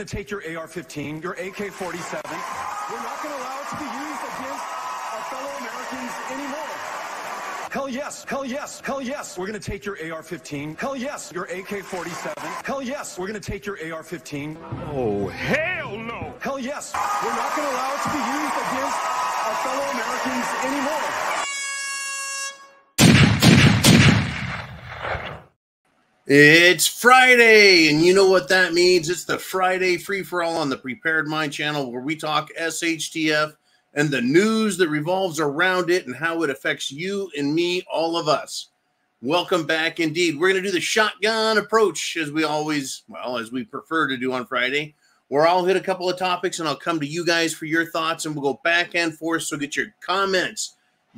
going to take your AR-15, your AK-47. We're not going to allow it to be used against our fellow Americans anymore. Hell yes, hell yes, hell yes. We're going to take your AR-15. Hell yes, your AK-47. Hell yes, we're going to take your AR-15. Oh, hell no. Hell yes, we're not going to allow it to be used against our fellow Americans anymore. It's Friday, and you know what that means. It's the Friday free-for-all on the Prepared Mind channel, where we talk SHTF and the news that revolves around it and how it affects you and me, all of us. Welcome back indeed. We're going to do the shotgun approach as we always, well, as we prefer to do on Friday, where I'll hit a couple of topics and I'll come to you guys for your thoughts, and we'll go back and forth. So get your comments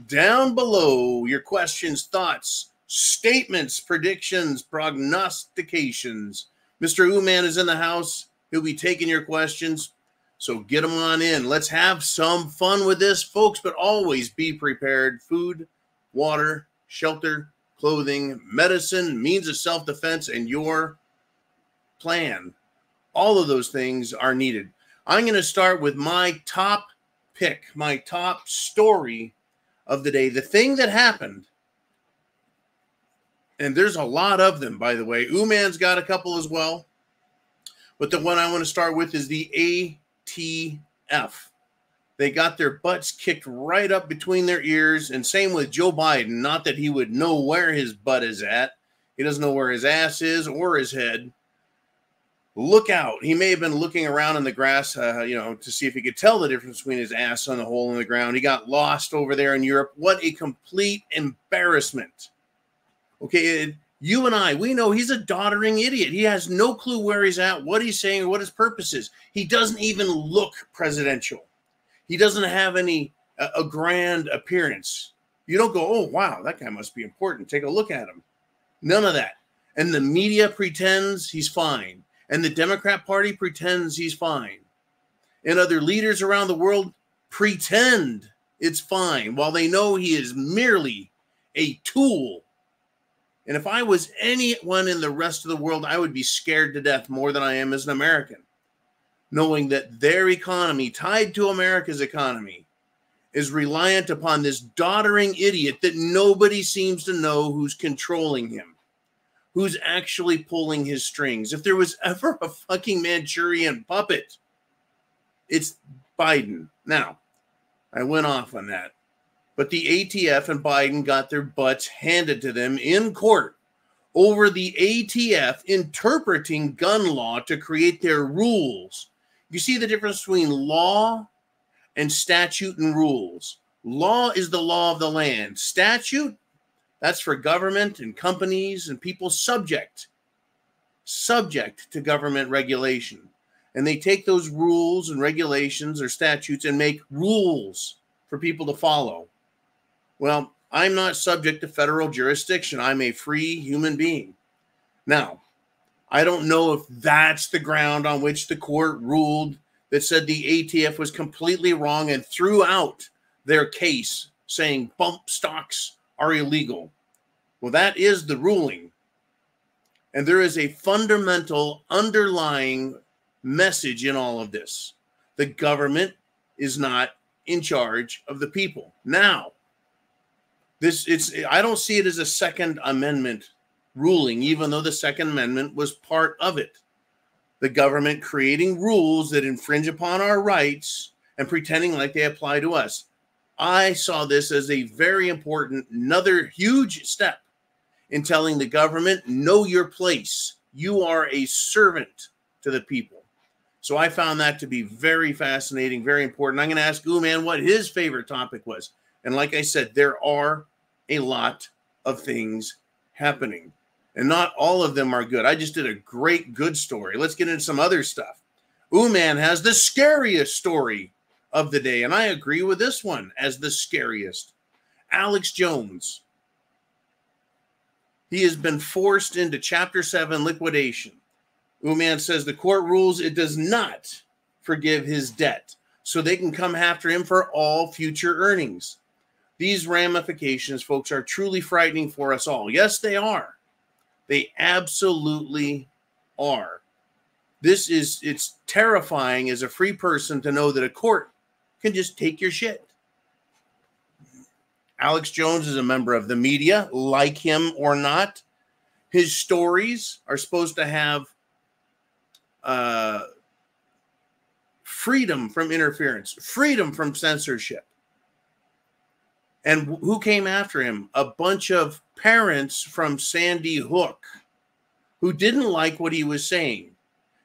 down below, your questions, thoughts, statements, predictions, prognostications. Mr. Uman is in the house. He'll be taking your questions. So get them on in. Let's have some fun with this, folks, but always be prepared. Food, water, shelter, clothing, medicine, means of self-defense, and your plan. All of those things are needed. I'm going to start with my top pick, my top story of the day. The thing that happened, and there's a lot of them, by the way. Uman's got a couple as well. But the one I want to start with is the ATF. They got their butts kicked right up between their ears. And same with Joe Biden. Not that he would know where his butt is at. He doesn't know where his ass is or his head. Look out. He may have been looking around in the grass, to see if he could tell the difference between his ass and the hole in the ground. He got lost over there in Europe. What a complete embarrassment. Okay, you and I, we know he's a doddering idiot. He has no clue where he's at, what he's saying, or what his purpose is. He doesn't even look presidential. He doesn't have a grand appearance. You don't go, oh, wow, that guy must be important. Take a look at him. None of that. And the media pretends he's fine. And the Democrat Party pretends he's fine. And other leaders around the world pretend it's fine, while they know he is merely a tool. And if I was anyone in the rest of the world, I would be scared to death more than I am as an American, knowing that their economy, tied to America's economy, is reliant upon this doddering idiot that nobody seems to know who's controlling him, who's actually pulling his strings. If there was ever a fucking Manchurian puppet, it's Biden. Now, I went off on that. But the ATF and Biden got their butts handed to them in court over the ATF interpreting gun law to create their rules. You see the difference between law and statute and rules. Law is the law of the land. Statute, that's for government and companies and people subject to government regulation. And they take those rules and regulations or statutes and make rules for people to follow. Well, I'm not subject to federal jurisdiction. I'm a free human being. Now, I don't know if that's the ground on which the court ruled that said the ATF was completely wrong and threw out their case saying bump stocks are illegal. Well, that is the ruling. And there is a fundamental underlying message in all of this. The government is not in charge of the people. Now, I don't see it as a Second Amendment ruling, even though the Second Amendment was part of it. The government creating rules that infringe upon our rights and pretending like they apply to us. I saw this as a very important, another huge step in telling the government, know your place. You are a servant to the people. So I found that to be very fascinating, very important. I'm going to ask Uman what his favorite topic was. And like I said, there are a lot of things happening. And not all of them are good. I just did a great good story. Let's get into some other stuff. Uman has the scariest story of the day. And I agree with this one as the scariest. Alex Jones. He has been forced into Chapter 7 liquidation. Uman says the court rules it does not forgive his debt, so they can come after him for all future earnings. These ramifications, folks, are truly frightening for us all. Yes, they are. They absolutely are. It's terrifying as a free person to know that a court can just take your shit. Alex Jones is a member of the media, like him or not. His stories are supposed to have freedom from interference, freedom from censorship. And who came after him? A bunch of parents from Sandy Hook who didn't like what he was saying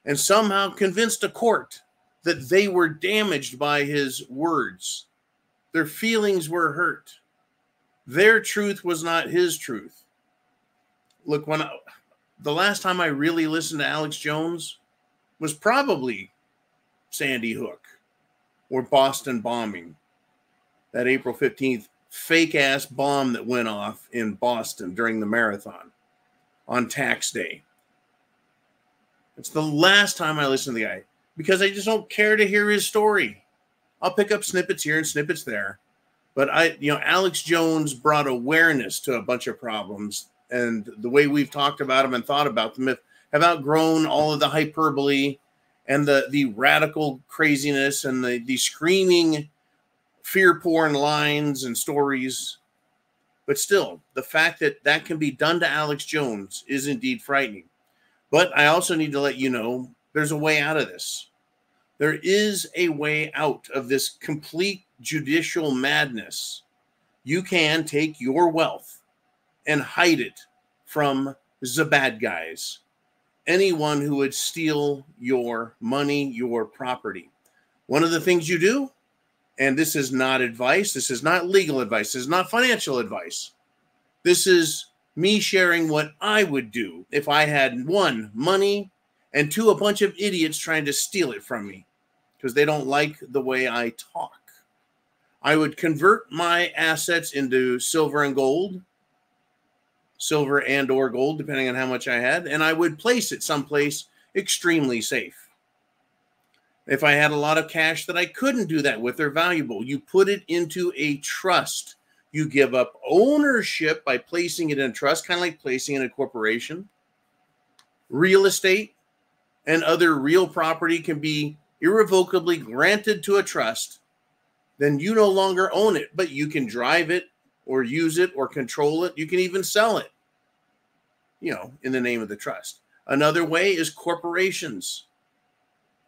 and somehow convinced a court that they were damaged by his words. Their feelings were hurt. Their truth was not his truth. Look, the last time I really listened to Alex Jones was probably Sandy Hook or Boston bombing. That April 15th fake-ass bomb that went off in Boston during the marathon on tax day. It's the last time I listened to the guy because I just don't care to hear his story. I'll pick up snippets here and snippets there. But Alex Jones brought awareness to a bunch of problems, and the way we've talked about them and thought about them have outgrown all of the hyperbole and the radical craziness and the screaming fear porn lines and stories. But still, the fact that that can be done to Alex Jones is indeed frightening. But I also need to let you know there's a way out of this. There is a way out of this complete judicial madness. You can take your wealth and hide it from the bad guys. Anyone who would steal your money, your property. One of the things you do, and this is not advice, this is not legal advice, this is not financial advice. This is me sharing what I would do if I had 1, money, and 2, a bunch of idiots trying to steal it from me because they don't like the way I talk. I would convert my assets into silver and gold, silver and or gold, depending on how much I had, and I would place it someplace extremely safe. If I had a lot of cash that I couldn't do that with, they're valuable. You put it into a trust. You give up ownership by placing it in trust, kind of like placing it in a corporation. Real estate and other real property can be irrevocably granted to a trust. Then you no longer own it, but you can drive it or use it or control it. You can even sell it, in the name of the trust. Another way is corporations.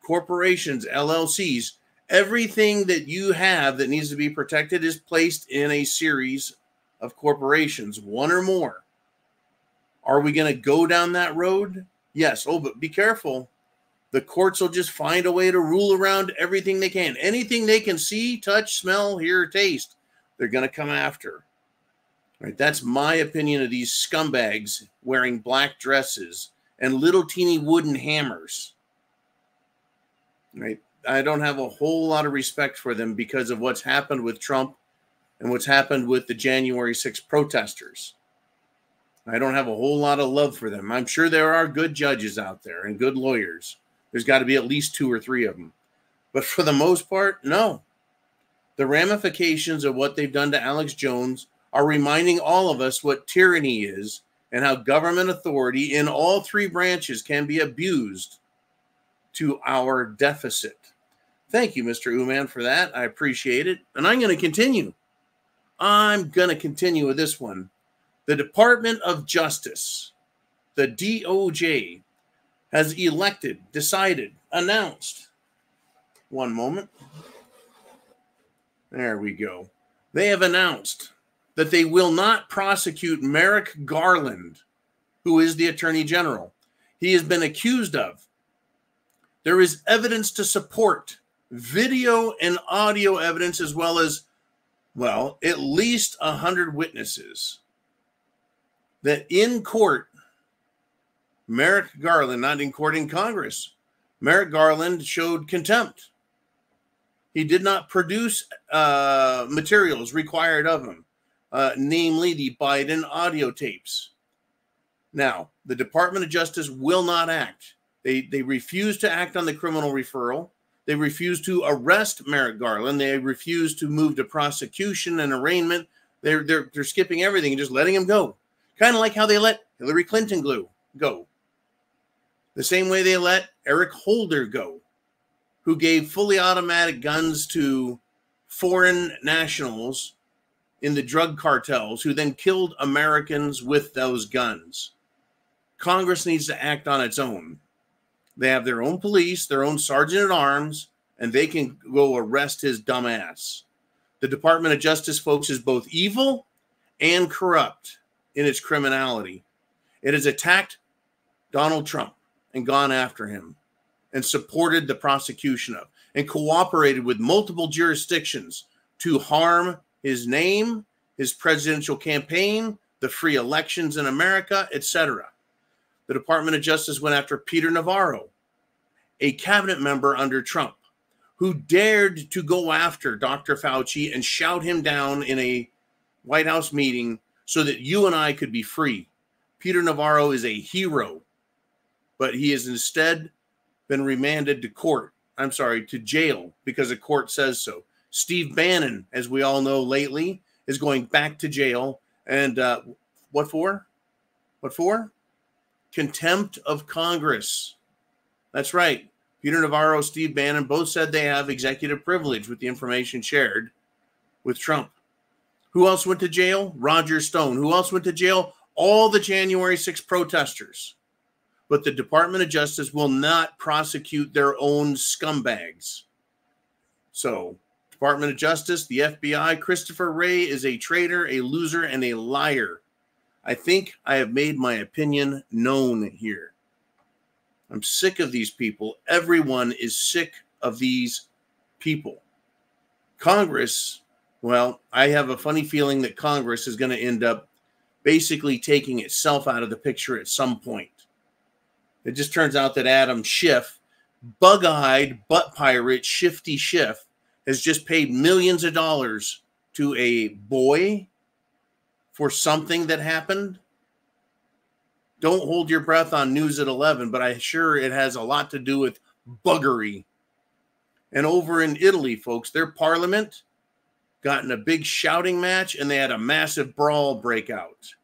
Corporations, LLCs. Everything that you have that needs to be protected is placed in a series of corporations, 1 or more. Are we going to go down that road? Yes. Oh, but be careful. The courts will just find a way to rule around everything they can. Anything they can see, touch, smell, hear, or taste, they're going to come after. Right? That's my opinion of these scumbags wearing black dresses and little teeny wooden hammers. Right? I don't have a whole lot of respect for them because of what's happened with Trump and what's happened with the January 6th protesters. I don't have a whole lot of love for them. I'm sure there are good judges out there and good lawyers. There's got to be at least 2 or 3 of them. But for the most part, no. The ramifications of what they've done to Alex Jones are reminding all of us what tyranny is and how government authority in all 3 branches can be abused to our deficit. Thank you, Mr. Uman, for that. I appreciate it. And I'm going to continue. I'm going to continue with this one. The Department of Justice, the DOJ, has decided, announced. One moment. There we go. They have announced that they will not prosecute Merrick Garland, who is the Attorney General. He has been accused of. There is evidence to support, video and audio evidence, as well as, at least 100 witnesses, that in court, Merrick Garland, not in court, in Congress, Merrick Garland showed contempt. He did not produce materials required of him, namely the Biden audio tapes. Now, the Department of Justice will not act. They refuse to act on the criminal referral. They refuse to arrest Merrick Garland. They refuse to move to prosecution and arraignment. They're skipping everything and just letting him go. Kind of like how they let Hillary Clinton go. The same way they let Eric Holder go, who gave fully automatic guns to foreign nationals in the drug cartels who then killed Americans with those guns. Congress needs to act on its own. They have their own police, their own sergeant at arms, and they can go arrest his dumb ass. The Department of Justice, folks, is both evil and corrupt in its criminality. It has attacked Donald Trump and gone after him and supported the prosecution of and cooperated with multiple jurisdictions to harm his name, his presidential campaign, the free elections in America, etc. The Department of Justice went after Peter Navarro, a cabinet member under Trump, who dared to go after Dr. Fauci and shout him down in a White House meeting so that you and I could be free. Peter Navarro is a hero, but he has instead been remanded to jail because the court says so. Steve Bannon, as we all know lately, is going back to jail. And what for? What for? Contempt of Congress. That's right. Peter Navarro, Steve Bannon both said they have executive privilege with the information shared with Trump. Who else went to jail? Roger Stone. Who else went to jail? All the January 6th protesters. But the Department of Justice will not prosecute their own scumbags. So, Department of Justice, the FBI, Christopher Wray is a traitor, a loser, and a liar. I think I have made my opinion known here. I'm sick of these people. Everyone is sick of these people. Congress, well, I have a funny feeling that Congress is going to end up basically taking itself out of the picture at some point. It just turns out that Adam Schiff, bug-eyed butt pirate Shifty Schiff, has just paid millions of dollars to a boy for something that happened. Don't hold your breath on News at 11, but I'm sure it has a lot to do with buggery. And over in Italy, folks, their parliament got in a big shouting match and they had a massive brawl breakout.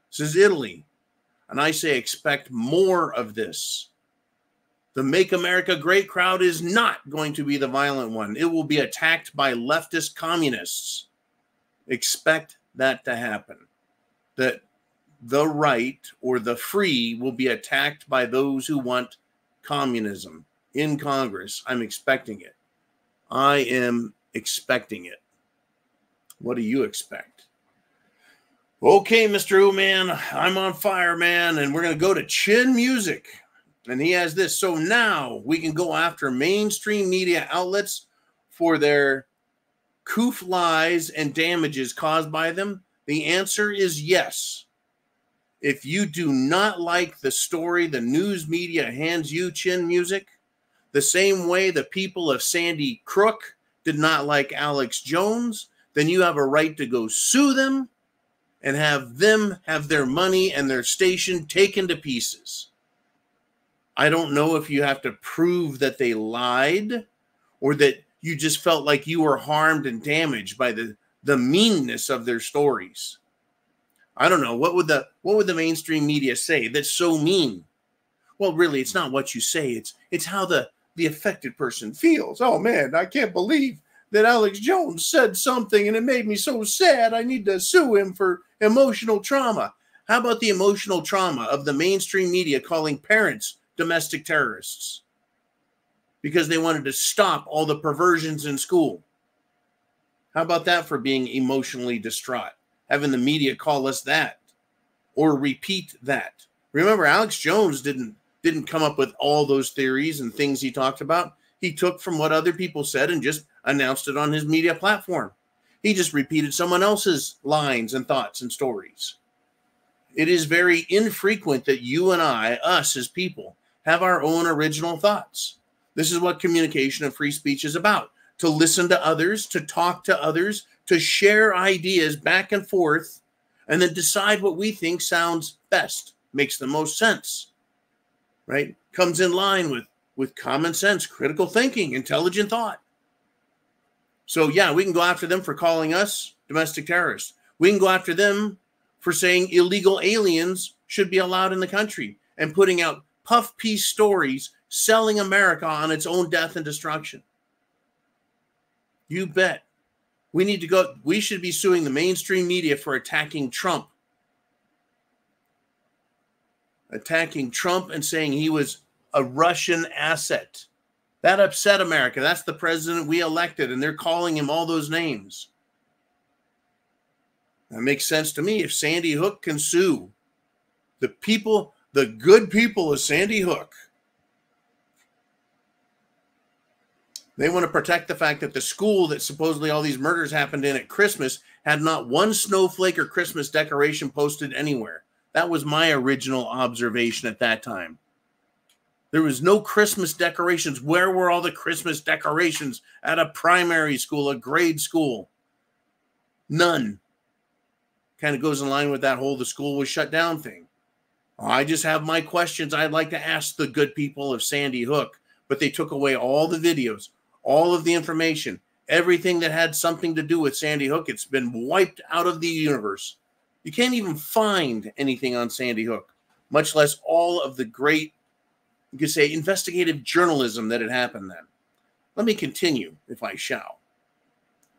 This is Italy. And I say expect more of this. The Make America Great crowd is not going to be the violent one. It will be attacked by leftist communists. Expect that to happen. That the right or the free will be attacked by those who want communism in Congress. I'm expecting it. I am expecting it. What do you expect? Okay, Mr. O-Man, I'm on fire, man, and we're going to go to Chin Music. And he has this. So now we can go after mainstream media outlets for their coof lies and damages caused by them. The answer is yes. If you do not like the story the news media hands you, Chin Music, the same way the people of Sandy Crook did not like Alex Jones, then you have a right to go sue them and have them have their money and their station taken to pieces. I don't know if you have to prove that they lied or that you just felt like you were harmed and damaged by the meanness of their stories. I don't know. What would the mainstream media say that's so mean? Well, really, it's not what you say. It's how the affected person feels. Oh, man, I can't believe that Alex Jones said something and it made me so sad. I need to sue him for emotional trauma. How about the emotional trauma of the mainstream media calling parents domestic terrorists because they wanted to stop all the perversions in school? How about that for being emotionally distraught? Having the media call us that or repeat that. Remember, Alex Jones didn't come up with all those theories and things he talked about. He took from what other people said and just announced it on his media platform. He just repeated someone else's lines and thoughts and stories. It is very infrequent that you and I, us as people, have our own original thoughts. This is what communication and free speech is about. To listen to others, to talk to others, to share ideas back and forth, and then decide what we think sounds best, makes the most sense, right? Comes in line with common sense, critical thinking, intelligent thought. So yeah, we can go after them for calling us domestic terrorists. We can go after them for saying illegal aliens should be allowed in the country and putting out puff piece stories selling America on its own death and destruction. You bet. We should be suing the mainstream media for attacking Trump. Attacking Trump and saying he was a Russian asset. That upset America. That's the president we elected, and they're calling him all those names. That makes sense to me. If Sandy Hook can sue the people, the good people of Sandy Hook, they want to protect the fact that the school that supposedly all these murders happened in at Christmas had not one snowflake or Christmas decoration posted anywhere. That was my original observation at that time. There was no Christmas decorations. Where were all the Christmas decorations at a primary school, a grade school? None. Kind of goes in line with that whole the school was shut down thing. I just have my questions I'd like to ask the good people of Sandy Hook, but they took away all the videos, all of the information, everything that had something to do with Sandy Hook. It's been wiped out of the universe. You can't even find anything on Sandy Hook, much less all of the great, you could say, investigative journalism that had happened then. Let me continue, if I shall.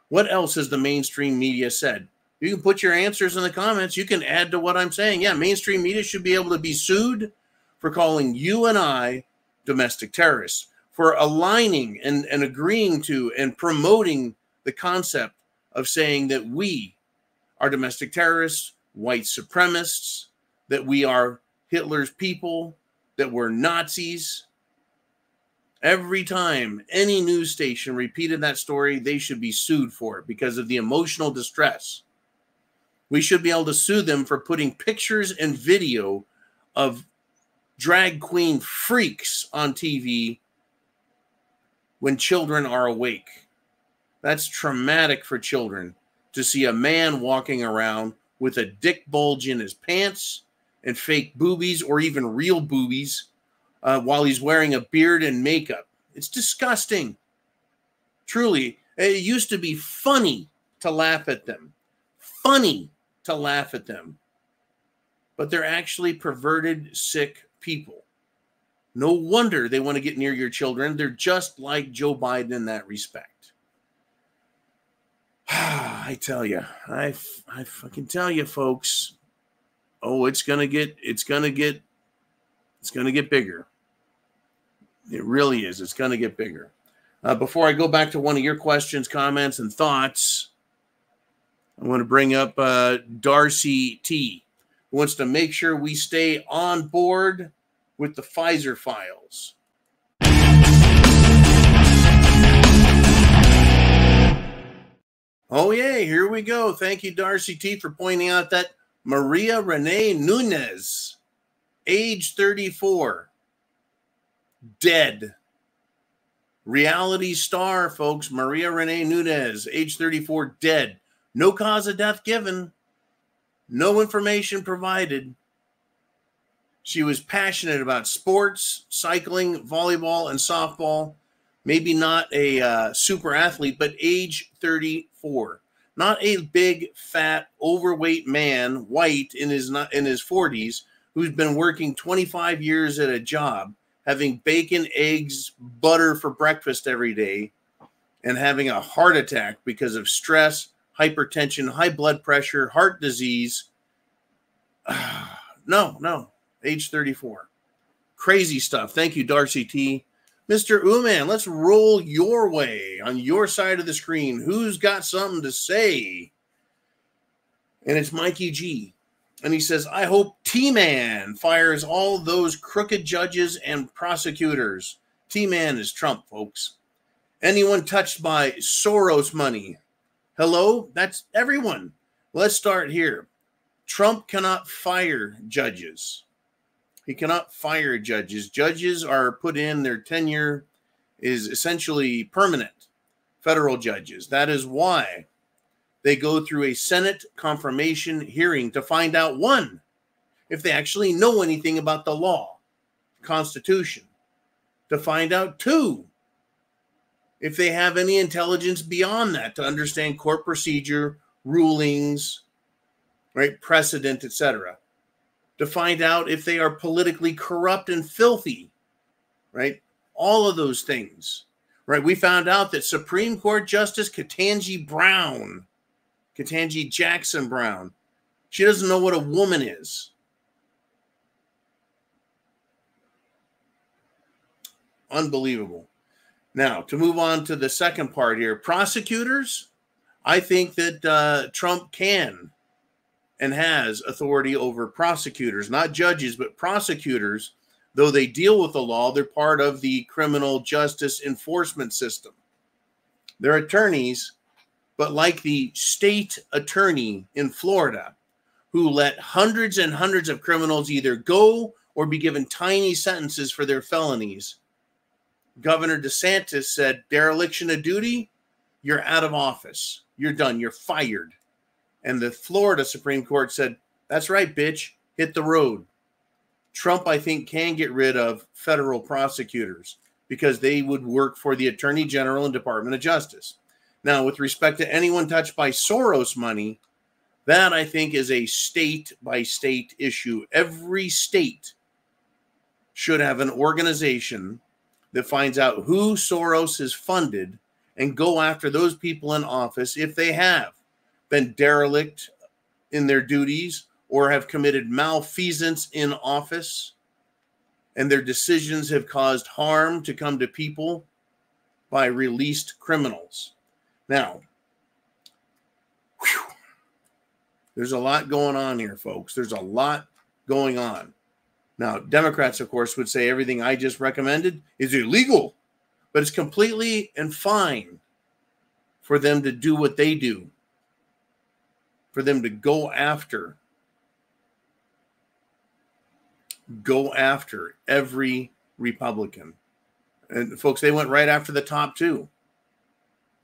What else has the mainstream media said? You can put your answers in the comments. You can add to what I'm saying. Yeah, mainstream media should be able to be sued for calling you and I domestic terrorists, for aligning and agreeing to and promoting the concept of saying that we are domestic terrorists, white supremacists, that we are Hitler's people, that we're Nazis. Every time any news station repeated that story, they should be sued for it because of the emotional distress. We should be able to sue them for putting pictures and video of drag queen freaks on TV when children are awake. That's traumatic for children to see a man walking around with a dick bulge in his pants and fake boobies or even real boobies while he's wearing a beard and makeup. It's disgusting. Truly, it used to be funny to laugh at them. Funny to laugh at them. But they're actually perverted, sick people. No wonder they want to get near your children. They're just like Joe Biden in that respect. I tell you, I fucking tell you, folks. Oh, it's gonna get bigger. It really is. It's gonna get bigger. Before I go back to one of your questions, comments, and thoughts, I want to bring up Darcy T, who wants to make sure we stay on board with the Pfizer files. Oh, yeah, here we go. Thank you, Darcy T, for pointing out that Maria Renee Nunez, age 34, dead. Reality star, folks. Maria Renee Nunez, age 34, dead. No cause of death given. No information provided. She was passionate about sports, cycling, volleyball, and softball. Maybe not a super athlete, but age 34. Not a big, fat, overweight man, white, in his 40s, who's been working 25 years at a job, having bacon, eggs, butter for breakfast every day, and having a heart attack because of stress, hypertension, high blood pressure, heart disease. No. Age 34. Crazy stuff. Thank you, Darcy T. Mr. Uman, let's roll your way on your side of the screen. Who's got something to say? And it's Mikey G. And he says, I hope T-Man fires all those crooked judges and prosecutors. T-Man is Trump, folks. Anyone touched by Soros money? Hello? That's everyone. Let's start here. Trump cannot fire judges. He cannot fire judges. Judges are put in, their tenure is essentially permanent. Federal judges. That is why they go through a Senate confirmation hearing to find out, one, if they actually know anything about the law, Constitution. To find out, two, if they have any intelligence beyond that to understand court procedure, rulings, right, precedent, etc. to find out if they are politically corrupt and filthy, right? All of those things, right? We found out that Supreme Court Justice Ketanji Jackson Brown, she doesn't know what a woman is. Unbelievable. Now, to move on to the second part here, prosecutors, I think that Trump can and has authority over prosecutors, not judges, but prosecutors. Though they deal with the law, they're part of the criminal justice enforcement system. They're attorneys, but like the state attorney in Florida, who let hundreds and hundreds of criminals either go or be given tiny sentences for their felonies, Governor DeSantis said, dereliction of duty, you're out of office. You're done. You're fired. And the Florida Supreme Court said, that's right, bitch. Hit the road. Trump, I think, can get rid of federal prosecutors because they would work for the Attorney General and Department of Justice. Now, with respect to anyone touched by Soros money, that I think is a state-by-state issue. Every state should have an organization that finds out who Soros has funded and go after those people in office if they have been derelict in their duties or have committed malfeasance in office and their decisions have caused harm to come to people by released criminals. Now, there's a lot going on here, folks. There's a lot going on. Now, Democrats, of course, would say everything I just recommended is illegal, but it's completely and fine for them to do what they do, for them to go after every Republican. And folks, they went right after the top two,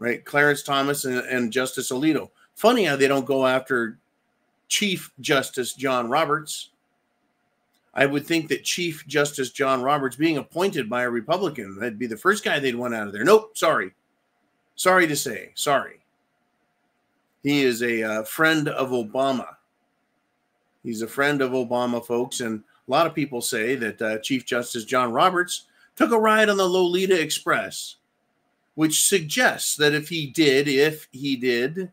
right? Clarence Thomas and Justice Alito. Funny how they don't go after Chief Justice John Roberts. I would think that Chief Justice John Roberts, being appointed by a Republican, that'd be the first guy they'd want out of there. Nope, sorry. Sorry to say, sorry. He is a friend of Obama. He's a friend of Obama, folks, and a lot of people say that Chief Justice John Roberts took a ride on the Lolita Express, which suggests that if he did,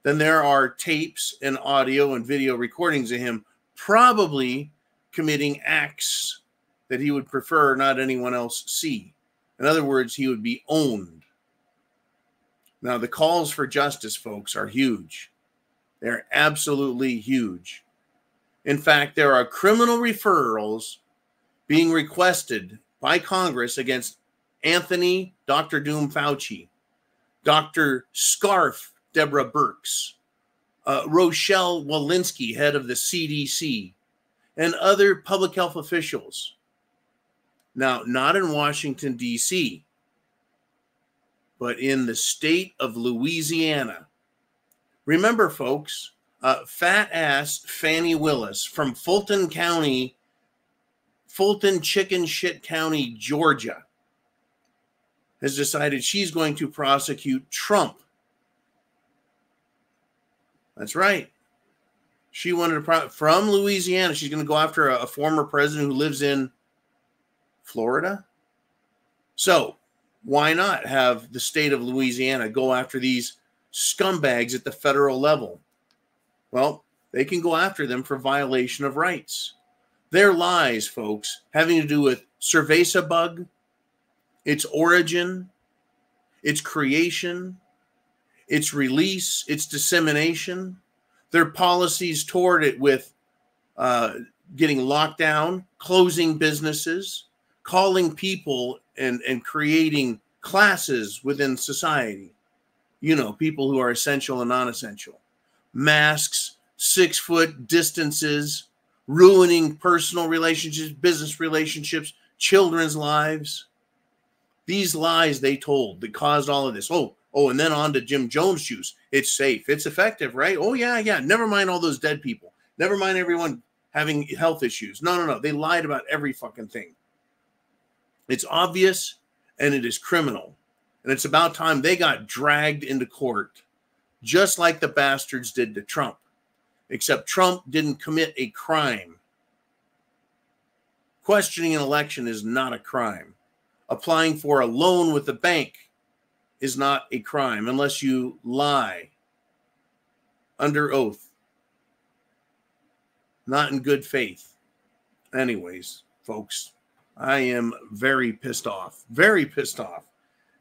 then there are tapes and audio and video recordings of him probably committing acts that he would prefer not anyone else see. In other words, he would be owned. Now, the calls for justice, folks, are huge. They're absolutely huge. In fact, there are criminal referrals being requested by Congress against Anthony, Dr. Doom Fauci, Dr. Scarf, Deborah Birx, Rochelle Walensky, head of the CDC, and other public health officials. Now, not in Washington, D.C., but in the state of Louisiana. Remember, folks, fat-ass Fannie Willis from Fulton Chicken Shit County, Georgia, has decided she's going to prosecute Trump. That's right. She wanted to, from Louisiana, she's going to go after a former president who lives in Florida. So why not have the state of Louisiana go after these scumbags at the federal level? Well, they can go after them for violation of rights. Their lies, folks, having to do with cerveza bug, its origin, its creation, its release, its dissemination, their policies toward it with getting locked down, closing businesses, calling people and creating classes within society. You know, people who are essential and non-essential. Masks, 6-foot distances, ruining personal relationships, business relationships, children's lives. These lies they told that caused all of this. Oh, and then on to Jim Jones juice. It's safe. It's effective, right? Oh, yeah. Never mind all those dead people. Never mind everyone having health issues. No. They lied about every fucking thing. It's obvious and it is criminal. And it's about time they got dragged into court, just like the bastards did to Trump. Except Trump didn't commit a crime. Questioning an election is not a crime. Applying for a loan with the bank is not a crime unless you lie under oath, not in good faith. Anyways, folks, I am very pissed off. Very pissed off.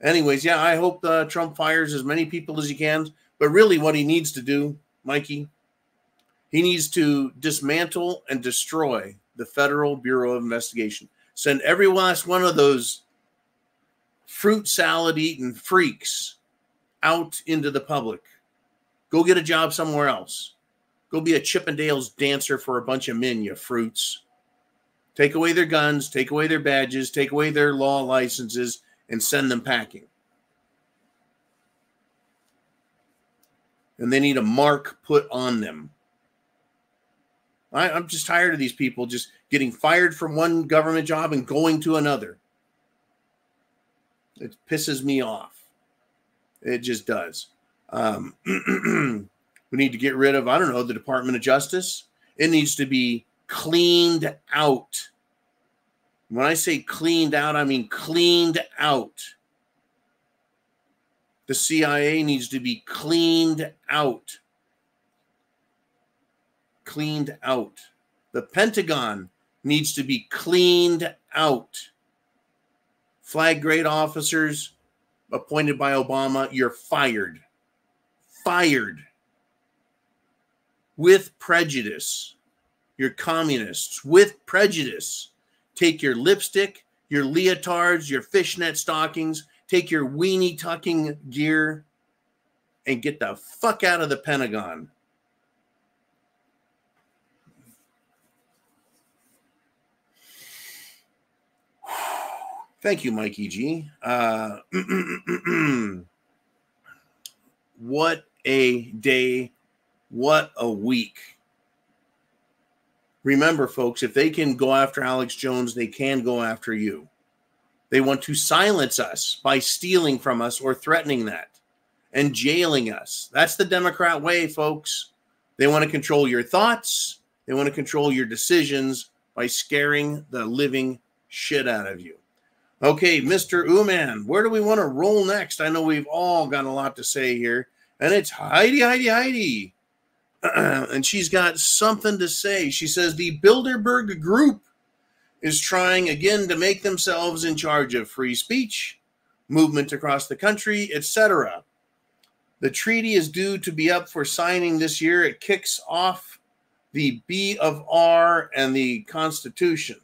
Anyways, yeah, I hope Trump fires as many people as he can. But really what he needs to do, Mikey, he needs to dismantle and destroy the Federal Bureau of Investigation. Send every last one of those fruit salad eating freaks out into the public. Go get a job somewhere else. Go be a Chippendales dancer for a bunch of men, you fruits. Take away their guns, take away their badges, take away their law licenses, and send them packing. And they need a mark put on them. I'm just tired of these people just getting fired from one government job and going to another. It pisses me off. It just does. We need to get rid of, I don't know, the Department of Justice. It needs to be cleaned out. When I say cleaned out, I mean cleaned out. The CIA needs to be cleaned out. Cleaned out. The Pentagon needs to be cleaned out. Flag grade officers appointed by Obama, you're fired. Fired. With prejudice. You're communists. With prejudice. Take your lipstick, your leotards, your fishnet stockings, take your weenie tucking gear, and get the fuck out of the Pentagon. Thank you, Mikey G. What a day. What a week. Remember, folks, if they can go after Alex Jones, they can go after you. They want to silence us by stealing from us or threatening that and jailing us. That's the Democrat way, folks. They want to control your thoughts. They want to control your decisions by scaring the living shit out of you. Okay, Mr. Uman, where do we want to roll next? I know we've all got a lot to say here. And it's Heidi. And she's got something to say. She says the Bilderberg Group is trying again to make themselves in charge of free speech, movement across the country, etc. The treaty is due to be up for signing this year. It kicks off the B of R and the Constitution.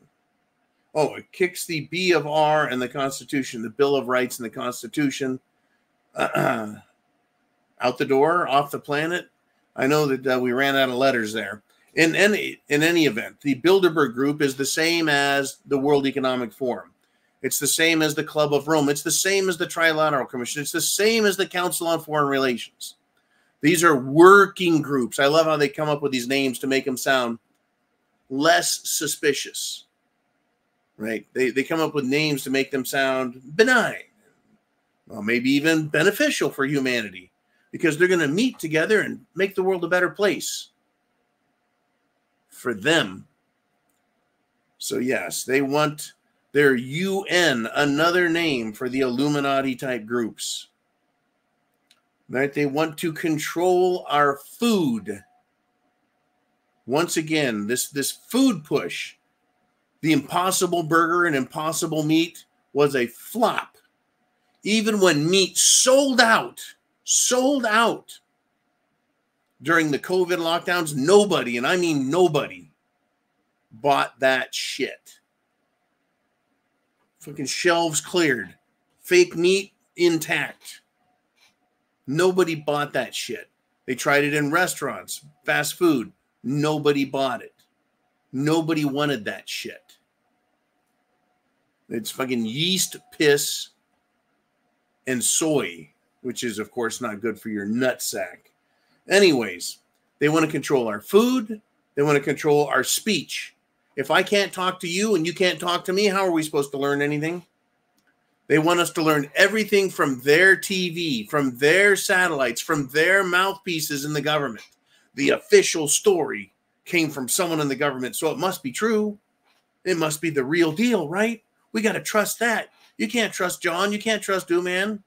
Oh, it kicks the B of R and the Constitution, the Bill of Rights and the Constitution out the door, off the planet. I know that we ran out of letters there. In any event, the Bilderberg Group is the same as the World Economic Forum. It's the same as the Club of Rome. It's the same as the Trilateral Commission. It's the same as the Council on Foreign Relations. These are working groups. I love how they come up with these names to make them sound less suspicious. Right? They come up with names to make them sound benign. Well, maybe even beneficial for humanity. Because they're going to meet together and make the world a better place for them. So yes, they want their UN, another name for the Illuminati type groups. Right? They want to control our food. Once again, this food push, the Impossible Burger and Impossible Meat was a flop. Even when meat sold out during the COVID lockdowns, nobody, and I mean nobody, bought that shit. Fucking shelves cleared. Fake meat intact. Nobody bought that shit. They tried it in restaurants, fast food. Nobody bought it. Nobody wanted that shit. It's fucking yeast, piss, and soy, which is, of course, not good for your nutsack. Anyways, they want to control our food. They want to control our speech. If I can't talk to you and you can't talk to me, how are we supposed to learn anything? They want us to learn everything from their TV, from their satellites, from their mouthpieces in the government. The official story came from someone in the government, so it must be true. It must be the real deal, right? We got to trust that. You can't trust John. You can't trust Dooman. You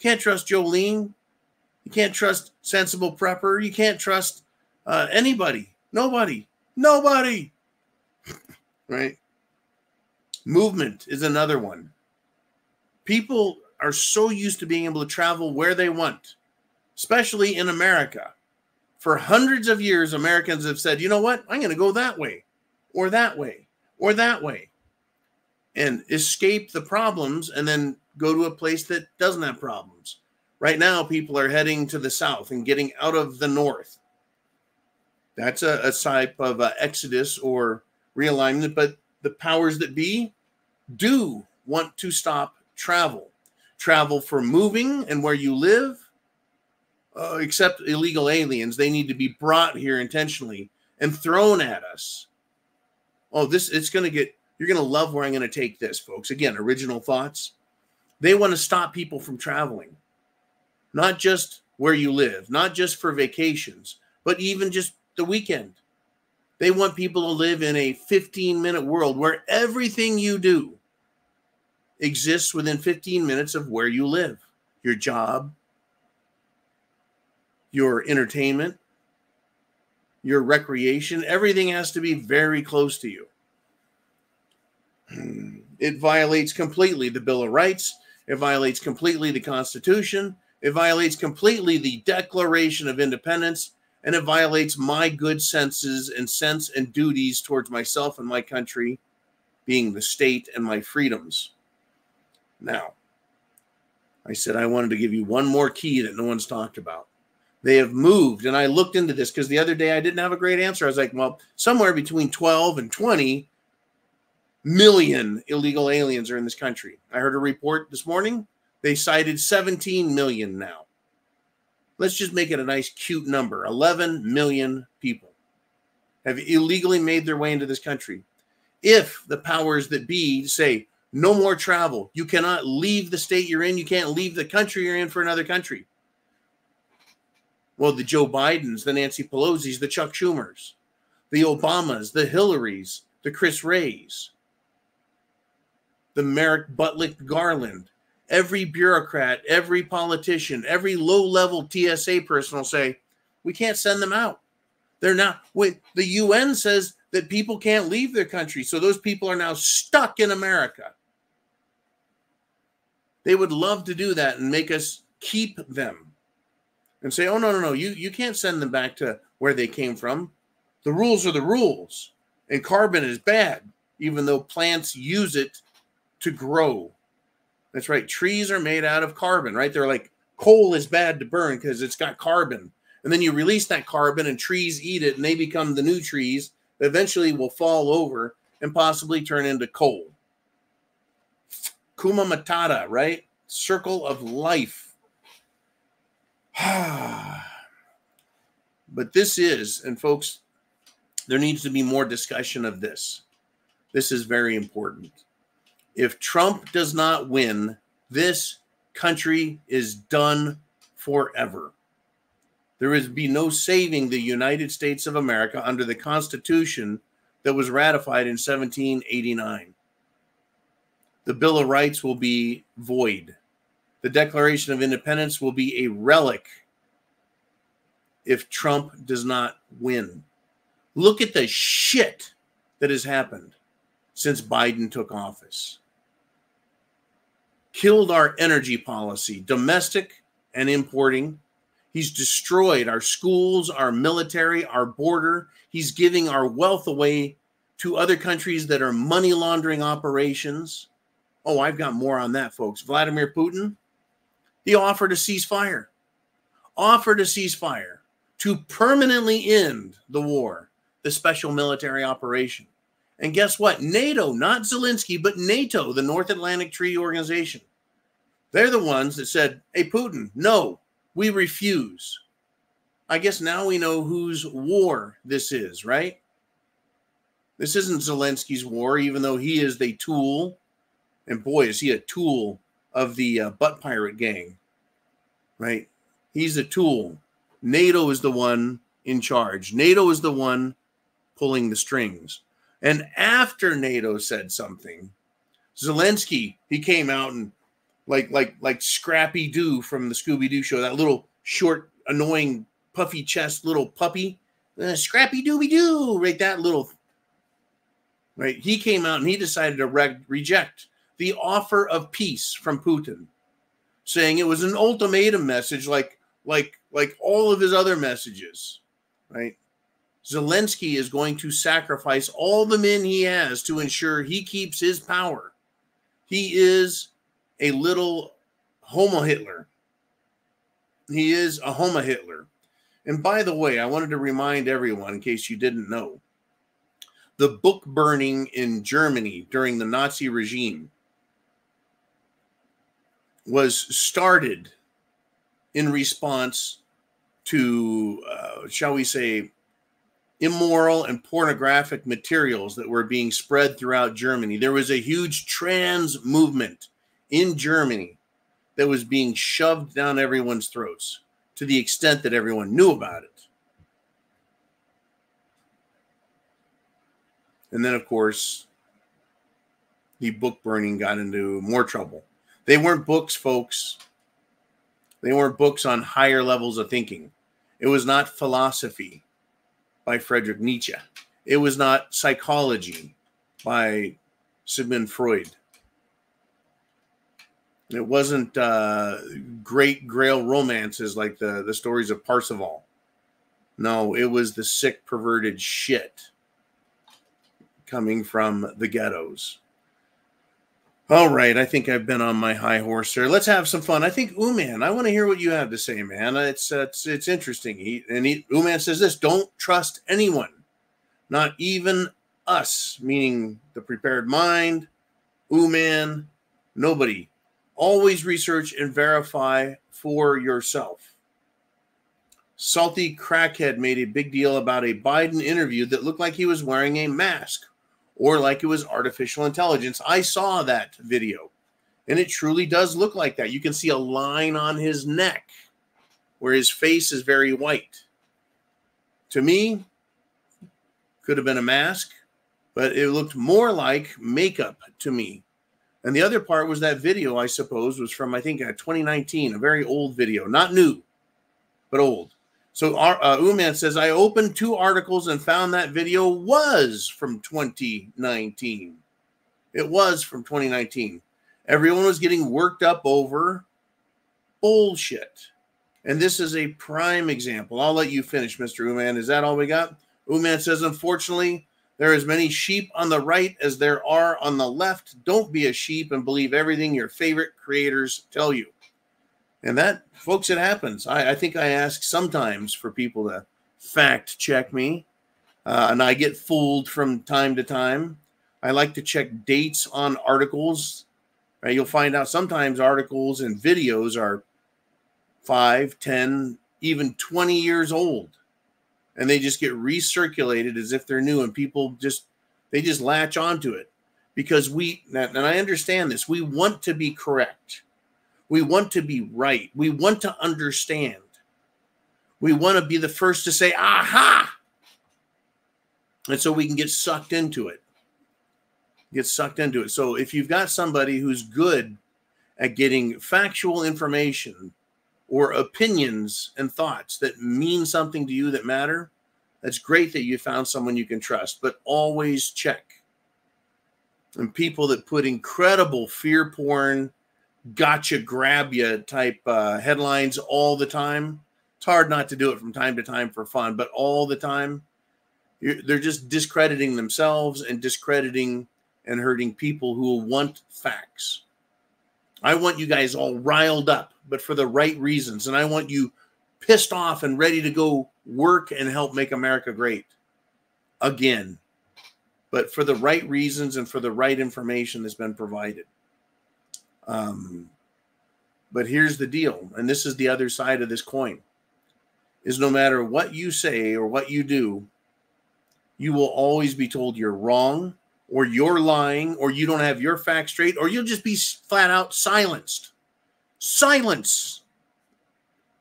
can't trust Jolene. You can't trust Sensible Prepper. You can't trust anybody. Nobody. Right? Movement is another one. People are so used to being able to travel where they want, especially in America. For hundreds of years, Americans have said, you know what? I'm going to go that way, or that way, or that way, and escape the problems and then go to a place that doesn't have problems. Right now, people are heading to the south and getting out of the north. That's a type of exodus or realignment, but the powers that be do want to stop travel. Travel for moving and where you live, except illegal aliens. They need to be brought here intentionally and thrown at us. Oh, it's going to get, you're going to love where I'm going to take this, folks. Again, original thoughts. They want to stop people from traveling. Not just where you live, not just for vacations, but even just the weekend. They want people to live in a 15-minute world where everything you do exists within 15 minutes of where you live. Your job, your entertainment, your recreation, everything has to be very close to you. It violates completely the Bill of Rights. It violates completely the Constitution. It violates completely the Declaration of Independence. And it violates my good senses and sense and duties towards myself and my country, being the state, and my freedoms. Now, I said I wanted to give you one more key that no one's talked about. They have moved, and I looked into this because the other day I didn't have a great answer. I was like, well, somewhere between 12 and 20 million illegal aliens are in this country. I heard a report this morning. They cited 17 million now. Let's just make it a nice, cute number. 11 million people have illegally made their way into this country. If the powers that be say, no more travel, you cannot leave the state you're in, you can't leave the country you're in for another country. Well, the Joe Bidens, the Nancy Pelosi's, the Chuck Schumers, the Obamas, the Hillarys, the Chris Rays, the Merrick Butlick Garland, every bureaucrat, every politician, every low-level TSA person will say, we can't send them out. They're not. Wait, the UN says that people can't leave their country, so those people are now stuck in America. They would love to do that and make us keep them and say, oh, no, you can't send them back to where they came from. The rules are the rules, and carbon is bad, even though plants use it to grow. That's right. Trees are made out of carbon, right? They're like, coal is bad to burn because it's got carbon. And then you release that carbon and trees eat it and they become the new trees that eventually will fall over and possibly turn into coal. Kuma Matata, right? Circle of life. But this is, and folks, there needs to be more discussion of this. This is very important. If Trump does not win, this country is done forever. There will be no saving the United States of America under the Constitution that was ratified in 1789. The Bill of Rights will be void. The Declaration of Independence will be a relic if Trump does not win. Look at the shit that has happened since Biden took office. Killed our energy policy, domestic and importing. He's destroyed our schools, our military, our border. He's giving our wealth away to other countries that are money laundering operations. Oh, I've got more on that, folks. Vladimir Putin, he offered a ceasefire. To permanently end the war, the special military operation. And guess what? NATO, not Zelensky, but NATO, the North Atlantic Treaty Organization. They're the ones that said, hey, Putin, no, we refuse. I guess now we know whose war this is, right? This isn't Zelensky's war, even though he is the tool. And boy, is he a tool of the butt pirate gang, right? He's a tool. NATO is the one in charge. NATO is the one pulling the strings. And after NATO said something, Zelensky, he came out and like Scrappy Doo from the Scooby-Doo show, that little short, annoying, puffy chest little puppy, Scrappy Dooby-Doo, right? That little, right? He came out and he decided to reject the offer of peace from Putin, saying it was an ultimatum message, like all of his other messages, right? Zelensky is going to sacrifice all the men he has to ensure he keeps his power. He is a little homo Hitler. He is a homo Hitler. And by the way, I wanted to remind everyone, in case you didn't know, the book burning in Germany during the Nazi regime was started in response to, shall we say, immoral and pornographic materials that were being spread throughout Germany. There was a huge trans movement in Germany that was being shoved down everyone's throats to the extent that everyone knew about it. And then, of course, the book burning got into more trouble. They weren't books, folks. They weren't books on higher levels of thinking. It was not philosophy by Friedrich Nietzsche. It was not psychology by Sigmund Freud. It wasn't great Grail romances like the stories of Parsifal. No, it was the sick, perverted shit coming from the ghettos. All right, I think I've been on my high horse here. Let's have some fun. I think Uman, I want to hear what you have to say, man. It's interesting. Uman says this: don't trust anyone, not even us, meaning the prepared mind, Uman, nobody. Always research and verify for yourself. Salty Crackhead made a big deal about a Biden interview that looked like he was wearing a mask or like it was artificial intelligence. I saw that video, and it truly does look like that. You can see a line on his neck where his face is very white. To me, could have been a mask, but it looked more like makeup to me. And the other part was that video, I suppose, was from, I think, 2019, a very old video. Not new, but old. So Uman says, I opened 2 articles and found that video was from 2019. It was from 2019. Everyone was getting worked up over bullshit. And this is a prime example. I'll let you finish, Mr. Uman. Is that all we got? Uman says, unfortunately, there are as many sheep on the right as there are on the left. Don't be a sheep and believe everything your favorite creators tell you. And that, folks, it happens. I think I ask sometimes for people to fact check me, and I get fooled from time to time. I like to check dates on articles. Right? You'll find out sometimes articles and videos are 5, 10, even 20 years old. And they just get recirculated as if they're new, and people just latch onto it because and I understand this, we want to be correct. We want to be right. We want to understand. We want to be the first to say, aha! And so we can get sucked into it. So if you've got somebody who's good at getting factual information or opinions and thoughts that mean something to you that matter, that's great that you found someone you can trust, but always check. And people that put incredible fear porn, gotcha, grab you type headlines all the time, it's hard not to do it from time to time for fun, but all the time, they're just discrediting themselves and discrediting and hurting people who want facts. I want you guys all riled up, but for the right reasons. And I want you pissed off and ready to go work and help make America great again, but for the right reasons and for the right information that's been provided. But here's the deal, and this is the other side of this coin, is no matter what you say or what you do, you will always be told you're wrong, or you're lying, or you don't have your facts straight, or you'll just be flat out silenced. Silence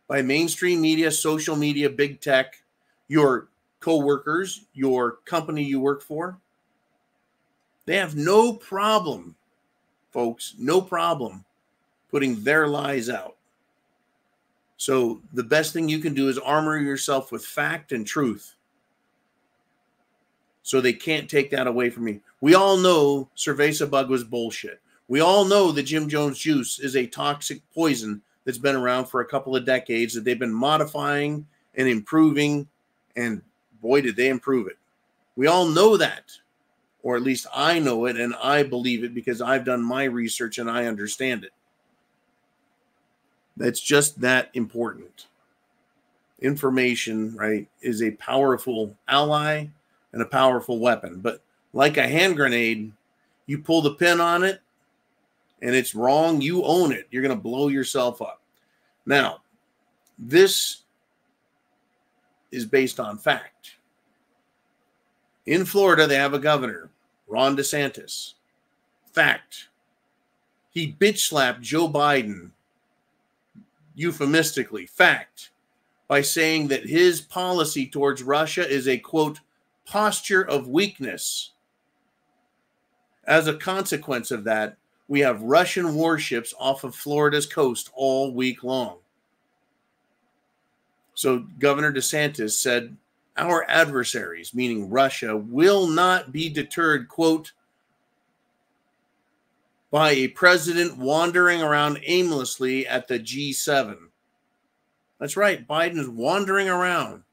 by mainstream media, social media, big tech, your co-workers, your company you work for. They have no problem, folks, no problem putting their lies out. So the best thing you can do is armor yourself with fact and truth. So they can't take that away from me. We all know Cerveza Bug was bullshit. We all know the Jim Jones juice is a toxic poison that's been around for a couple of decades that they've been modifying and improving, and boy, did they improve it. We all know that, or at least I know it and I believe it because I've done my research and I understand it. That's just that important. Information, right, is a powerful ally and a powerful weapon. But like a hand grenade, you pull the pin on it and it's wrong, you own it. You're going to blow yourself up. Now, this is based on fact. In Florida, they have a governor, Ron DeSantis. Fact. He bitch slapped Joe Biden, euphemistically, fact, by saying that his policy towards Russia is a, quote, posture of weakness. As a consequence of that, we have Russian warships off of Florida's coast all week long. So Governor DeSantis said, our adversaries, meaning Russia, will not be deterred, quote, by a president wandering around aimlessly at the G7. That's right. Biden's wandering around.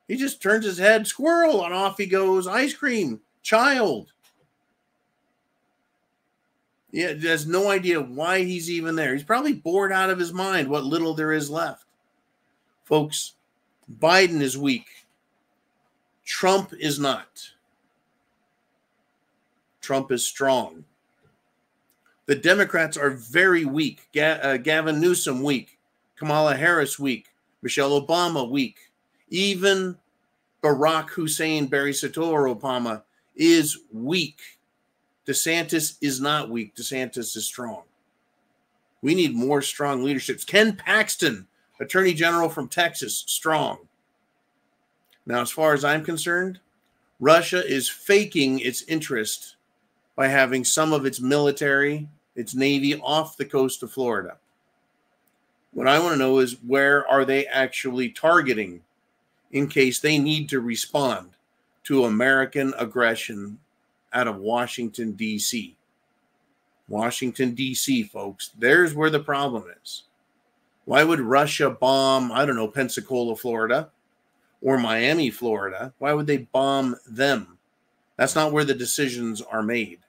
He just turns his head, squirrel, and off he goes. Ice cream, child. Yeah, has no idea why he's even there. He's probably bored out of his mind what little there is left. Folks, Biden is weak. Trump is not. Trump is strong. The Democrats are very weak. Gavin Newsom weak. Kamala Harris weak. Michelle Obama weak. Even Barack Hussein Barry-Soetoro Obama is weak. DeSantis is not weak. DeSantis is strong. We need more strong leaderships. Ken Paxton, Attorney General from Texas, strong. Now, as far as I'm concerned, Russia is faking its interest by having some of its military, its Navy, off the coast of Florida. What I want to know is, where are they actually targeting in case they need to respond to American aggression out of Washington, D.C.? Washington, D.C., folks, there's where the problem is. Why would Russia bomb, I don't know, Pensacola, Florida, or Miami, Florida? Why would they bomb them? That's not where the decisions are made.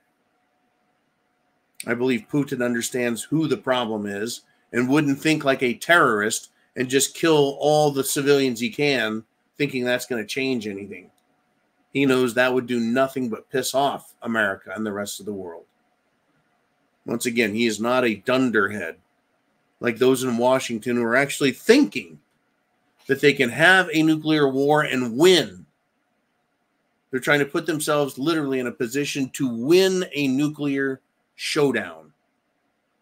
I believe Putin understands who the problem is and wouldn't think like a terrorist and just kill all the civilians he can, thinking that's going to change anything. He knows that would do nothing but piss off America and the rest of the world. Once again, he is not a dunderhead like those in Washington who are actually thinking that they can have a nuclear war and win. They're trying to put themselves literally in a position to win a nuclear showdown.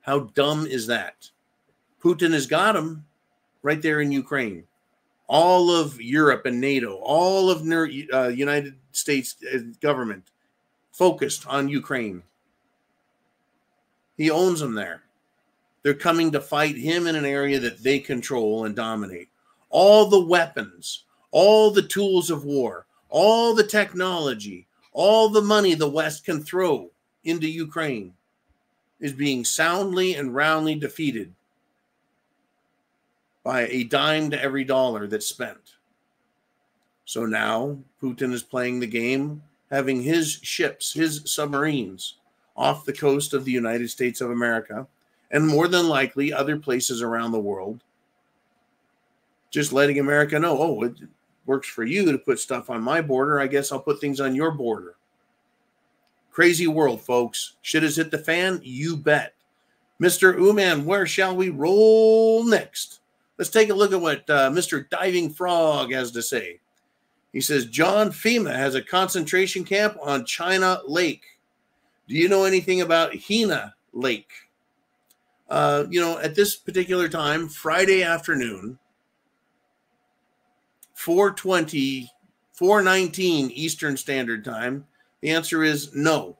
How dumb is that? Putin has got them right there in Ukraine. All of Europe and NATO, all of United States government focused on Ukraine. He owns them there. They're coming to fight him in an area that they control and dominate. All the weapons, all the tools of war, all the technology, all the money the West can throw into Ukraine is being soundly and roundly defeated by a dime to every dollar that's spent. So now Putin is playing the game, having his ships, his submarines off the coast of the United States of America, and more than likely other places around the world, just letting America know, oh, it works for you to put stuff on my border. I guess I'll put things on your border. Crazy world, folks. Shit has hit the fan? You bet. Mr. Uman, where shall we roll next? Let's take a look at what Mr. Diving Frog has to say. He says, John, FEMA has a concentration camp on China Lake. Do you know anything about Hina Lake? At this particular time, Friday afternoon, 4:19 Eastern Standard Time, the answer is no.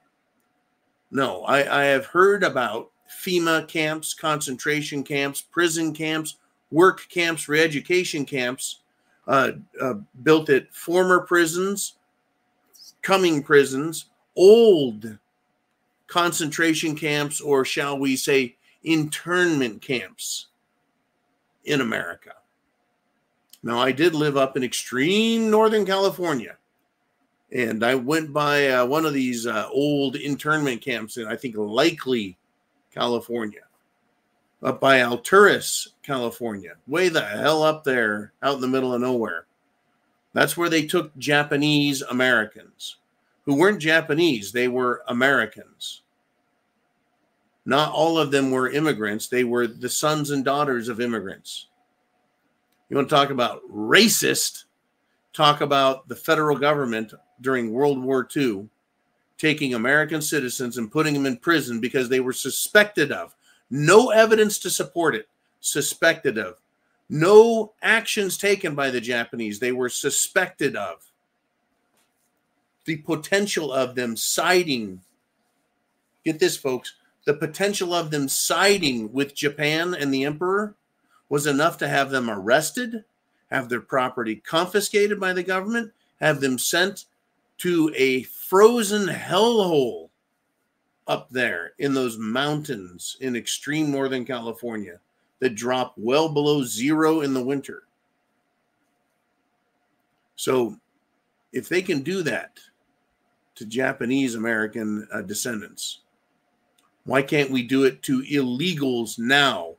No, I have heard about FEMA camps, concentration camps, prison camps, work camps, re-education camps built at former prisons, coming prisons, old concentration camps, or shall we say internment camps in America. Now, I did live up in extreme Northern California, and I went by one of these old internment camps in, I think, Likely, California, up by Alturas, California, way the hell up there, out in the middle of nowhere. That's where they took Japanese Americans who weren't Japanese. They were Americans. Not all of them were immigrants. They were the sons and daughters of immigrants. You want to talk about racist? Talk about the federal government during World War II taking American citizens and putting them in prison because they were suspected of. No evidence to support it. Suspected of. No actions taken by the Japanese. They were suspected of. The potential of them siding. Get this, folks. The potential of them siding with Japan and the emperor was enough to have them arrested, have their property confiscated by the government, have them sent to a frozen hellhole up there in those mountains in extreme Northern California that drop well below zero in the winter. So if they can do that to Japanese American descendants, why can't we do it to illegals now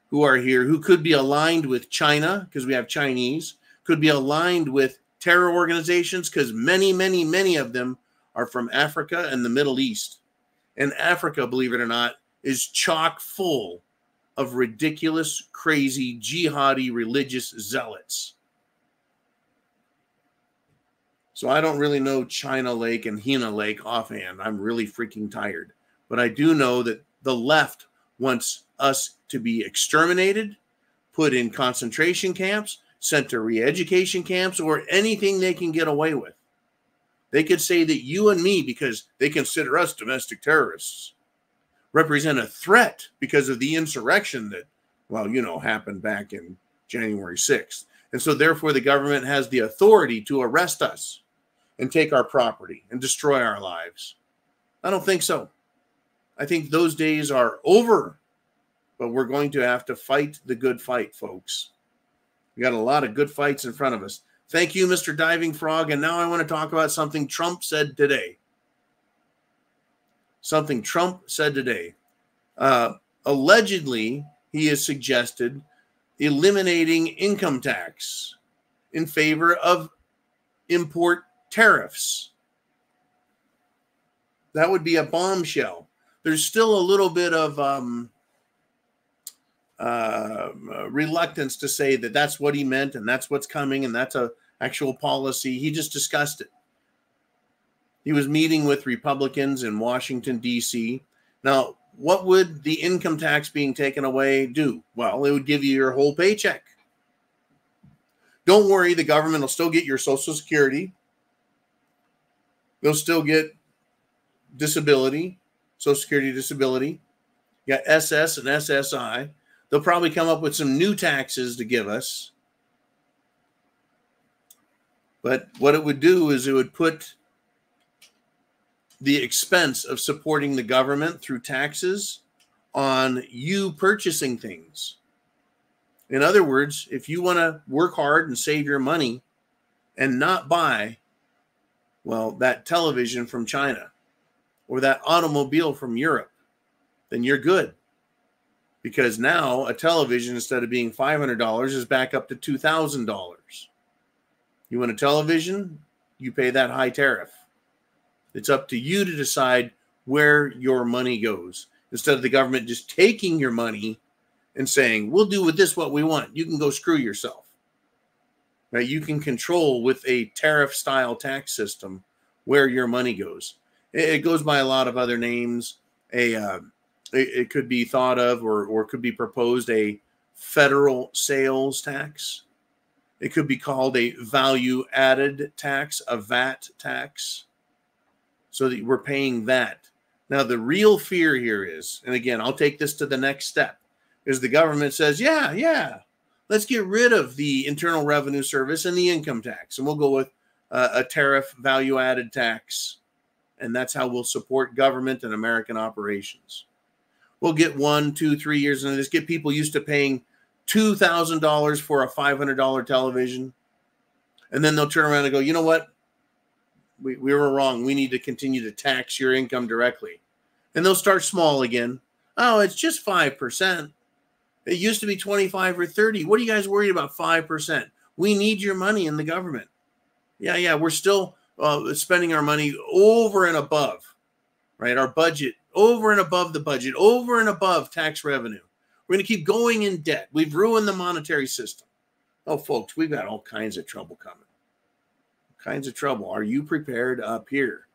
who are here, who could be aligned with China, because we have Chinese, could be aligned with terror organizations, because many, many, many of them are from Africa and the Middle East. And Africa, believe it or not, is chock full of ridiculous, crazy, jihadi religious zealots. So I don't really know China Lake and Hina Lake offhand. I'm really freaking tired. But I do know that the left wants us to be exterminated, put in concentration camps, sent to re-education camps, or anything they can get away with. They could say that you and me, because they consider us domestic terrorists, represent a threat because of the insurrection that, well, you know, happened back in January 6th. And so therefore the government has the authority to arrest us and take our property and destroy our lives. I don't think so. I think those days are over, but we're going to have to fight the good fight, folks. We got a lot of good fights in front of us. Thank you, Mr. Diving Frog. And now I want to talk about something Trump said today. Something Trump said today. Allegedly, he has suggested eliminating income tax in favor of import tariffs. That would be a bombshell. There's still a little bit of reluctance to say that that's what he meant and that's what's coming and that's a actual policy. He just discussed it. He was meeting with Republicans in Washington, D.C. Now, what would the income tax being taken away do? Well, it would give you your whole paycheck. Don't worry, the government will still get your Social Security. They'll still get disability, Social Security disability. You got SS and SSI. They'll probably come up with some new taxes to give us. But what it would do is it would put the expense of supporting the government through taxes on you purchasing things. In other words, if you want to work hard and save your money and not buy, well, that television from China or that automobile from Europe, then you're good. Because now a television, instead of being $500, is back up to $2,000. You want a television? You pay that high tariff. It's up to you to decide where your money goes. Instead of the government just taking your money and saying, we'll do with this what we want. You can go screw yourself. Right? You can control with a tariff-style tax system where your money goes. It goes by a lot of other names. It could be thought of or could be proposed a federal sales tax. It could be called a value-added tax, a VAT tax, so that we're paying that. Now, the real fear here is, and again, I'll take this to the next step, is the government says, yeah, let's get rid of the Internal Revenue Service and the income tax, and we'll go with a tariff value-added tax, and that's how we'll support government and American operations. We'll get 1, 2, 3 years into this, get people used to paying $2,000 for a $500 television, and then they'll turn around and go, you know what? We were wrong. We need to continue to tax your income directly. And they'll start small again. Oh, it's just 5%. It used to be 25 or 30. What are you guys worried about 5%? We need your money in the government. Yeah, we're still spending our money over and above, right? Our budget, over and above the budget, over and above tax revenue. We're going to keep going in debt. We've ruined the monetary system. Oh, folks, we've got all kinds of trouble coming. Kinds of trouble. Are you prepared up here?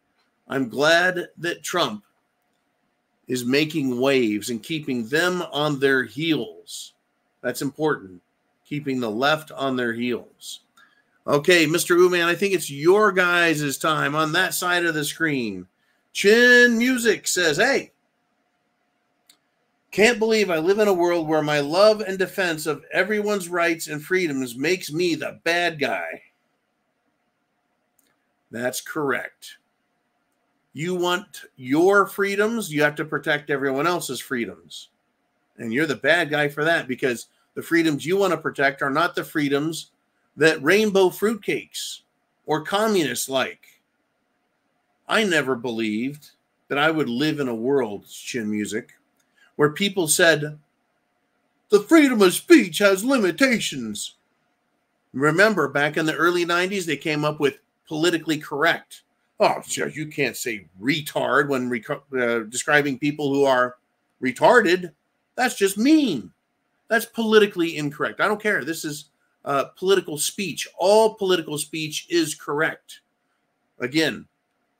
I'm glad that Trump is making waves and keeping them on their heels. That's important. Keeping the left on their heels. Okay, Mr. Ooman, I think it's your guys' time on that side of the screen. Chin Music says, hey, can't believe I live in a world where my love and defense of everyone's rights and freedoms makes me the bad guy. That's correct. You want your freedoms, you have to protect everyone else's freedoms. And you're the bad guy for that, because the freedoms you want to protect are not the freedoms that rainbow fruitcakes or communists like. I never believed that I would live in a world, Chin Music, where people said, the freedom of speech has limitations. Remember, back in the early 90s, they came up with politically correct. Oh, you can't say retard when describing people who are retarded. That's just mean. That's politically incorrect. I don't care. This is political speech. All political speech is correct. Again,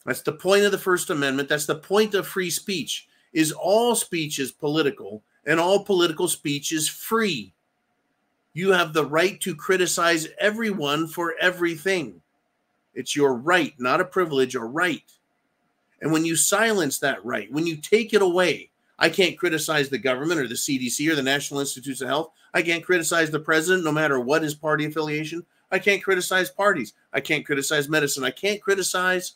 that's the point of the First Amendment. That's the point of free speech, is all speech is political and all political speech is free. You have the right to criticize everyone for everything. It's your right, not a privilege, a right. And when you silence that right, when you take it away, I can't criticize the government or the CDC or the National Institutes of Health. I can't criticize the president, no matter what his party affiliation. I can't criticize parties. I can't criticize medicine. I can't criticize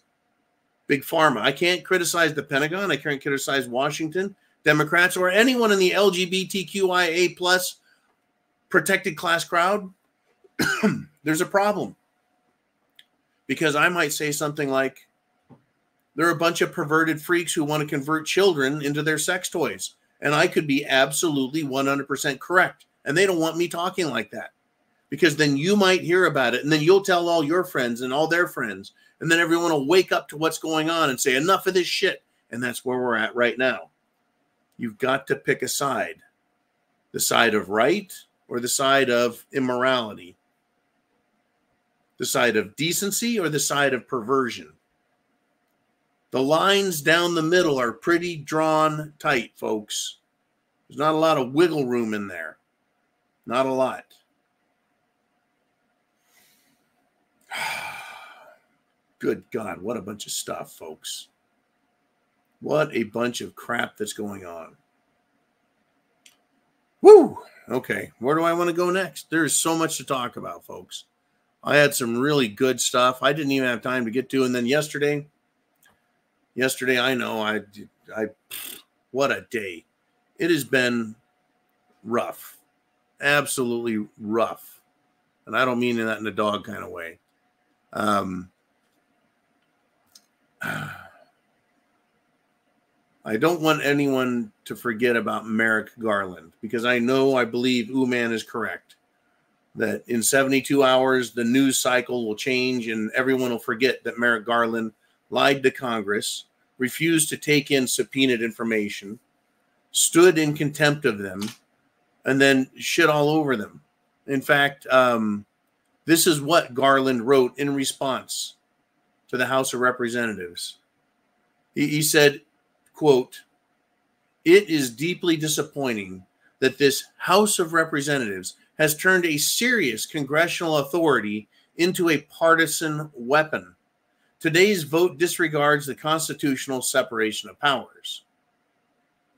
Big Pharma. I can't criticize the Pentagon. I can't criticize Washington, Democrats, or anyone in the LGBTQIA plus protected class crowd. There's a problem. Because I might say something like, they're a bunch of perverted freaks who want to convert children into their sex toys. And I could be absolutely 100% correct. And they don't want me talking like that. Because then you might hear about it. And then you'll tell all your friends and all their friends. And then everyone will wake up to what's going on and say, enough of this shit. And that's where we're at right now. You've got to pick a side. The side of right or the side of immorality. The side of decency or the side of perversion. The lines down the middle are pretty drawn tight, folks. There's not a lot of wiggle room in there. Not a lot. Good God, what a bunch of stuff, folks. What a bunch of crap that's going on. Woo! Okay, where do I want to go next? There's so much to talk about, folks. I had some really good stuff I didn't even have time to get to. And then yesterday, I know, I what a day. It has been rough. Absolutely rough. And I don't mean that in a dog kind of way. I don't want anyone to forget about Merrick Garland, because I believe Ooman is correct. That in 72 hours, the news cycle will change and everyone will forget that Merrick Garland lied to Congress, refused to take in subpoenaed information, stood in contempt of them, and then shit all over them. In fact, this is what Garland wrote in response to the House of Representatives. He said, quote, "It is deeply disappointing that this House of Representatives has turned a serious congressional authority into a partisan weapon. Today's vote disregards the constitutional separation of powers.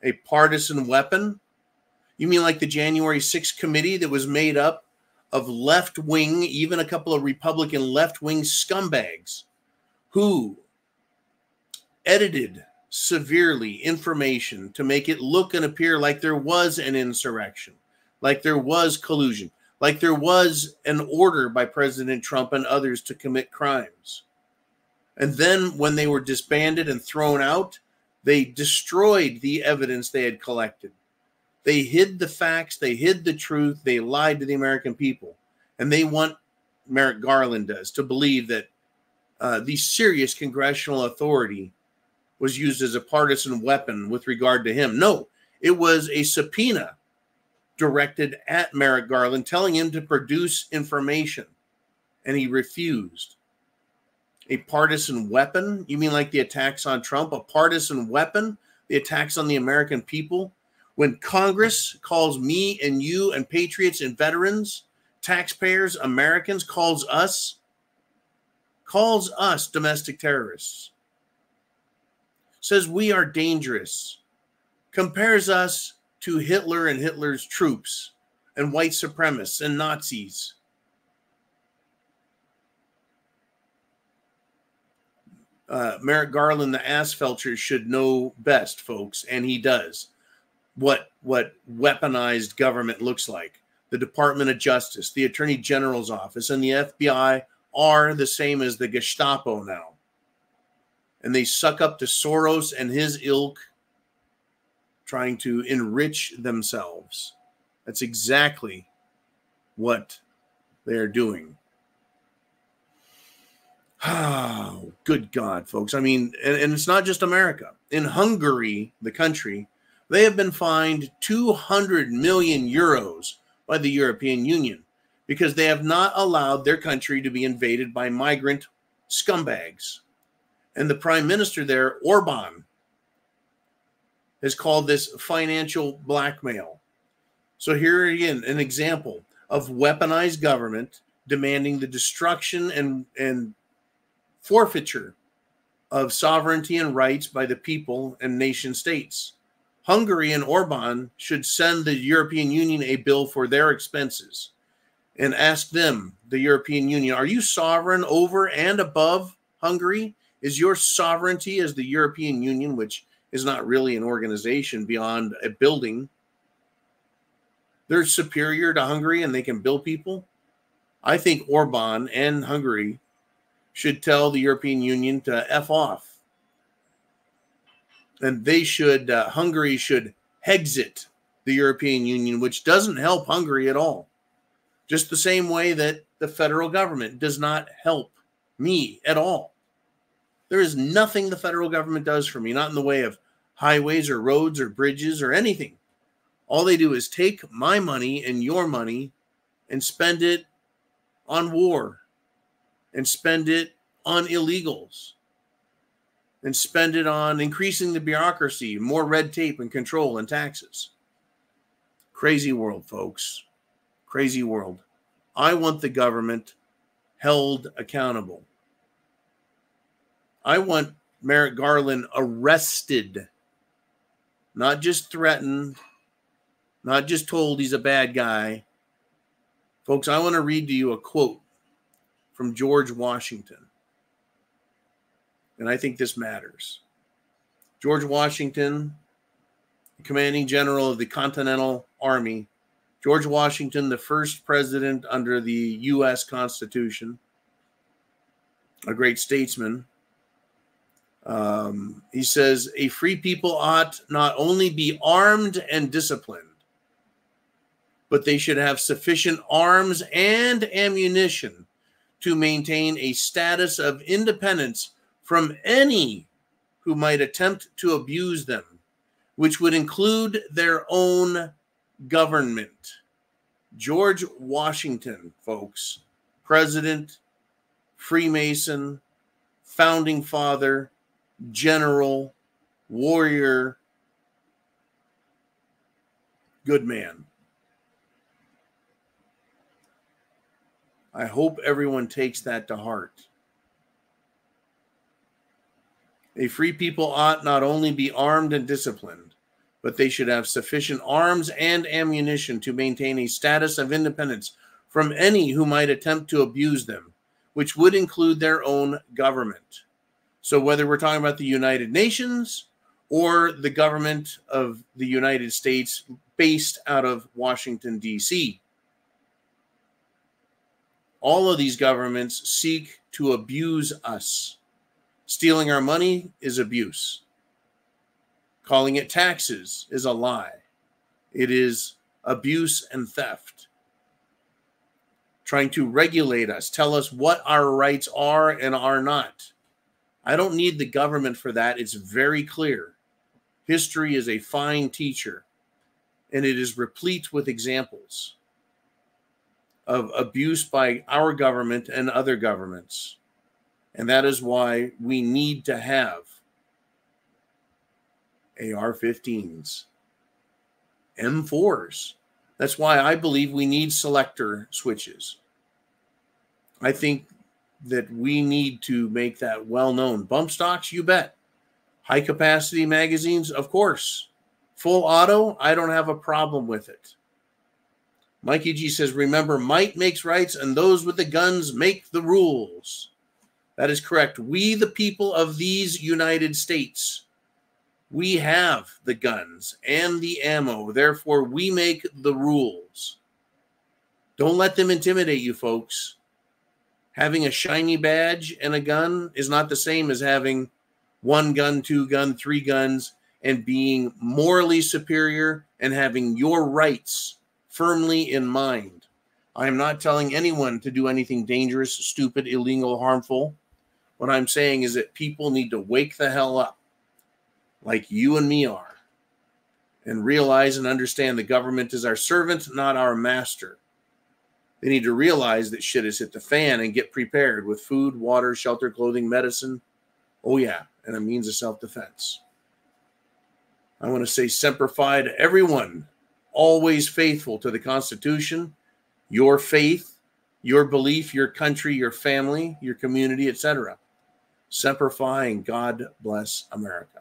A partisan weapon? You mean like the January 6th committee that was made up of left-wing, even a couple of Republican left-wing scumbags who edited severely information to make it look and appear like there was an insurrection, like there was collusion, like there was an order by President Trump and others to commit crimes. And then when they were disbanded and thrown out, they destroyed the evidence they had collected. They hid the facts, they hid the truth, they lied to the American people. And they want, Merrick Garland does, to believe that the serious congressional authority was used as a partisan weapon with regard to him. No, it was a subpoena directed at Merrick Garland, telling him to produce information, and he refused. A partisan weapon? You mean like the attacks on Trump? A partisan weapon? The attacks on the American people? When Congress calls me and you and patriots and veterans, taxpayers, Americans, calls us domestic terrorists, says we are dangerous, compares us to Hitler and Hitler's troops and white supremacists and Nazis. Merrick Garland, the assfelcher, should know best, folks, and he does. What weaponized government looks like. The Department of Justice, the Attorney General's office, and the FBI are the same as the Gestapo now. And they suck up to Soros and his ilk, trying to enrich themselves. That's exactly what they are doing. Oh, good God, folks. I mean, and it's not just America. In Hungary, the country, they have been fined 200 million euros by the European Union because they have not allowed their country to be invaded by migrant scumbags. And the prime minister there, Orban, has called this financial blackmail. So here again, an example of weaponized government demanding the destruction and forfeiture of sovereignty and rights by the people and nation states. Hungary and Orban should send the European Union a bill for their expenses and ask them, the European Union, are you sovereign over and above Hungary? Is your sovereignty as the European Union, which is not really an organization beyond a building, they're superior to Hungary and they can bill people? I think Orban and Hungary should tell the European Union to F off. And they should, Hungary should exit the European Union, which doesn't help Hungary at all. Just the same way that the federal government does not help me at all. There is nothing the federal government does for me, not in the way of highways or roads or bridges or anything. All they do is take my money and your money and spend it on war, and spend it on illegals, and spend it on increasing the bureaucracy, more red tape and control and taxes. Crazy world, folks. Crazy world. I want the government held accountable. I want Merrick Garland arrested, not just threatened, not just told he's a bad guy. Folks, I want to read to you a quote from George Washington. And I think this matters. George Washington, commanding general of the Continental Army, George Washington, the first president under the U.S. Constitution, a great statesman. He says, a free people ought not only be armed and disciplined, but they should have sufficient arms and ammunition to maintain a status of independence from any who might attempt to abuse them, which would include their own government. George Washington, folks, president, Freemason, founding father, general, warrior, good man. I hope everyone takes that to heart. A free people ought not only be armed and disciplined, but they should have sufficient arms and ammunition to maintain a status of independence from any who might attempt to abuse them, which would include their own government. So whether we're talking about the United Nations or the government of the United States based out of Washington, D.C., all of these governments seek to abuse us. Stealing our money is abuse. Calling it taxes is a lie. It is abuse and theft. Trying to regulate us, tell us what our rights are and are not. I don't need the government for that. It's very clear. History is a fine teacher, and it is replete with examples of abuse by our government and other governments. And that is why we need to have AR-15s, M4s. That's why I believe we need selector switches. I think that we need to make that well known. Bump stocks, you bet. High capacity magazines, of course. Full auto, I don't have a problem with it. Mikey G says, remember, might makes rights, and those with the guns make the rules. That is correct. We, the people of these United States, we have the guns and the ammo. Therefore, we make the rules. Don't let them intimidate you, folks. Having a shiny badge and a gun is not the same as having 1 gun, 2 gun, 3 guns, and being morally superior and having your rights firmly in mind. I am not telling anyone to do anything dangerous, stupid, illegal, harmful. What I'm saying is that people need to wake the hell up, like you and me are, and realize and understand the government is our servant, not our master. They need to realize that shit has hit the fan and get prepared with food, water, shelter, clothing, medicine. Oh, yeah, and a means of self-defense. I want to say Semper Fi to everyone, always faithful to the Constitution, your faith, your belief, your country, your family, your community, etc. Semper Fi, and God bless America.